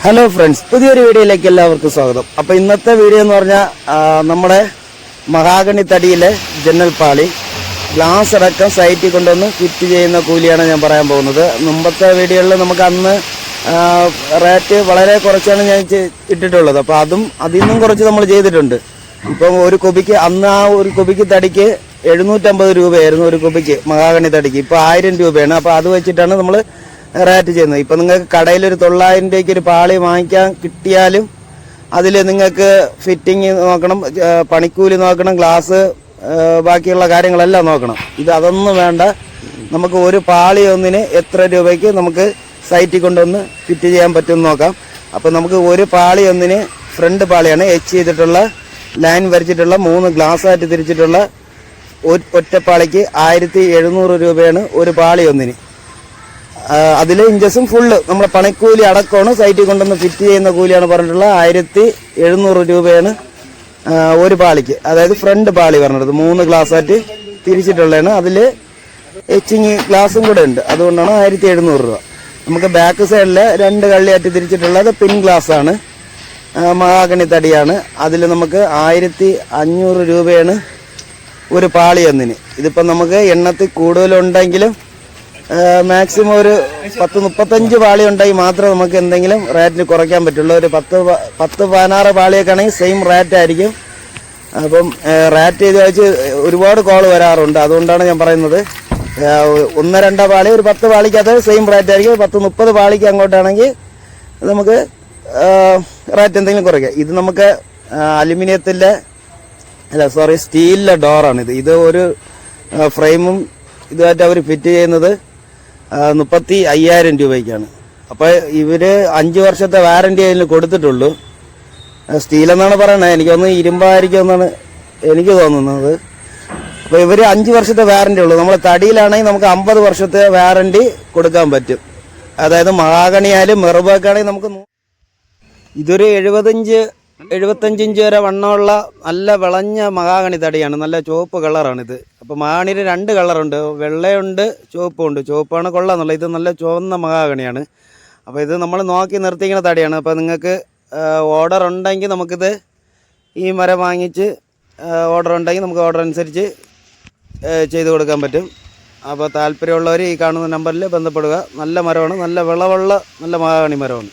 Hello friends, പുതിയൊരു വീഡിയോയിലേക്ക് എല്ലാവർക്കും സ്വാഗതം. അപ്പോൾ ഇന്നത്തെ വീഡിയോ എന്ന് പറഞ്ഞാൽ നമ്മുടെ മഹാഗണി തടിയിലെ ജനൽ പാളി ഗ്ലാസ് അടക്കം സൈറ്റിൽ കൊണ്ടുവന്ന് ഫിറ്റ് ചെയ്യുന്ന കൂലിയാണ് ഞാൻ പറയാൻ പോകുന്നത്. മുമ്പത്തെ വീഡിയോയിൽ നമുക്ക് അന്ന് റേറ്റ് വളരെ കുറച്ചാണ് ഞാൻ ഇട്ടിട്ടുള്ളത്. അപ്പോൾ അതിൽ നിന്നും കുറച്ച് നമ്മൾ ചെയ്തിട്ടുണ്ട്. ഇപ്പം ഒരു കുബിക്ക് അന്ന് ആ ഒരു കുബിക്ക് തടിക്ക് 750 രൂപയായിരുന്നു ഒരു കുബിക്ക് മഹാഗണി തടിക്ക്. ഇപ്പോൾ 1000 രൂപയാണ്. അപ്പോൾ അത് വെച്ചിട്ടാണ് നമ്മൾ റേറ്റ് ചെയ്യുന്നത്. ഇപ്പം നിങ്ങൾക്ക് കടയിലൊരു 900 രൂപയ്ക്ക് ഒരു പാളി വാങ്ങിക്കാൻ കിട്ടിയാലും അതിൽ നിങ്ങൾക്ക് ഫിറ്റിങ് നോക്കണം, പണിക്കൂലി നോക്കണം, ഗ്ലാസ്, ബാക്കിയുള്ള കാര്യങ്ങളെല്ലാം നോക്കണം. അതൊന്നും വേണ്ട. നമുക്ക് ഒരു പാളി ഒന്നിന് എത്ര രൂപയ്ക്ക് നമുക്ക് സൈറ്റിൽ കൊണ്ടുവന്ന് ഫിറ്റ് ചെയ്യാൻ പറ്റുമെന്ന് നോക്കാം. അപ്പോൾ നമുക്ക് ഒരു പാളി ഒന്നിന് ഫ്രണ്ട് പാളിയാണ് എച്ച് ചെയ്തിട്ടുള്ള ലൈൻ വരച്ചിട്ടുള്ള 3 ഗ്ലാസ്സായിട്ട് തിരിച്ചിട്ടുള്ള ഒറ്റപ്പാളിക്ക് 1700 രൂപയാണ് ഒരു പാളി ഒന്നിന്. അതിൽ ഇഞ്ചസും ഫുള്ള് നമ്മുടെ പണിക്കൂലി അടക്കമാണ് സൈറ്റിൽ കൊണ്ടുവന്ന് ഫിറ്റ് ചെയ്യുന്ന കൂലിയാണ് പറഞ്ഞിട്ടുള്ളത്. 1700 രൂപയാണ് ഒരു പാളിക്ക്. അതായത് ഫ്രണ്ട് പാളി പറഞ്ഞത് 3 ഗ്ലാസ്സായിട്ട് തിരിച്ചിട്ടുള്ളതാണ്. അതിൽ എച്ചിങ് ഗ്ലാസും കൂടെ ഉണ്ട്. അതുകൊണ്ടാണ് 1700 രൂപ. നമുക്ക് ബാക്ക് സൈഡിൽ 2 കള്ളിയായിട്ട് തിരിച്ചിട്ടുള്ളത് പിൻ ഗ്ലാസ് ആണ്, മഹാഗണി തടിയാണ്. അതിൽ നമുക്ക് 1500 രൂപയാണ് ഒരു പാളി ഒന്നിന്. ഇതിപ്പം നമുക്ക് എണ്ണത്തിൽ കൂടുതലുണ്ടെങ്കിലും മാക്സിമം ഒരു 10-35 പാളി ഉണ്ടെങ്കിൽ മാത്രമേ നമുക്ക് എന്തെങ്കിലും റേറ്റിന് കുറയ്ക്കാൻ പറ്റുള്ളൂ. ഒരു 10-16 പാളിയൊക്കെ ആണെങ്കിൽ സെയിം റേറ്റ് ആയിരിക്കും. അപ്പം റേറ്റ് ചെയ്ത് വെച്ച് ഒരുപാട് കോൾ വരാറുണ്ട്. അതുകൊണ്ടാണ് ഞാൻ പറയുന്നത് 1-2 പാളി ഒരു 10 പാളിക്കകത്ത് സെയിം റേറ്റ് ആയിരിക്കും. 10-30 പാളിക്ക് അങ്ങോട്ടാണെങ്കിൽ നമുക്ക് റേറ്റ് എന്തെങ്കിലും കുറയ്ക്കാം. ഇത് നമുക്ക് അലുമിനിയത്തിൻ്റെ സ്റ്റീലിലെ ഡോറാണിത്. ഇത് ഒരു ഫ്രെയിമും ഇതുമായിട്ട് അവർ ഫിറ്റ് ചെയ്യുന്നത് 35,000 രൂപയ്ക്കാണ്. അപ്പോൾ ഇവർ 5 വർഷത്തെ വാറണ്ടി അതിൽ കൊടുത്തിട്ടുള്ളൂ. സ്റ്റീലെന്നാണ് പറയണത്. എനിക്കൊന്ന് ഇരുമ്പായിരിക്കും എന്നാണ് എനിക്ക് തോന്നുന്നത്. അപ്പോൾ ഇവർ 5 വർഷത്തെ വാറണ്ടി ഉള്ളൂ. നമ്മൾ തടിയിലാണെങ്കിൽ നമുക്ക് 50 വർഷത്തെ വാറണ്ടി കൊടുക്കാൻ പറ്റും. അതായത് മഹാഗണിയായാലും മെറുബൊക്കെയാണെങ്കിൽ നമുക്ക് ഇതൊരു 75 ഇഞ്ച് വരെ വണ്ണമുള്ള നല്ല വിളഞ്ഞ മഹാഗണി തടിയാണ്. നല്ല ചുവപ്പ് കളറാണിത്. അപ്പോൾ മഹാഗണിയിൽ 2 കളറുണ്ട്, വെള്ളയുണ്ട്, ചുവപ്പുണ്ട്. ചുവപ്പാണ് കൊള്ളാന്നുള്ളത്. ഇത് നല്ല ചുവന്ന മഹാഗണിയാണ്. അപ്പോൾ ഇത് നമ്മൾ നോക്കി നിർത്തിക്കുന്ന തടിയാണ്. അപ്പോൾ നിങ്ങൾക്ക് ഓർഡർ ഉണ്ടെങ്കിൽ നമുക്കിത് ഈ മരം വാങ്ങിച്ച് ഓർഡർ ഉണ്ടെങ്കിൽ നമുക്ക് ഓർഡർ അനുസരിച്ച് ചെയ്ത് കൊടുക്കാൻ പറ്റും. അപ്പോൾ താല്പര്യമുള്ളവർ ഈ കാണുന്ന നമ്പറിൽ ബന്ധപ്പെടുക. നല്ല മരമാണ്, നല്ല വിളവുള്ള നല്ല മഹാഗണി മരമാണ്.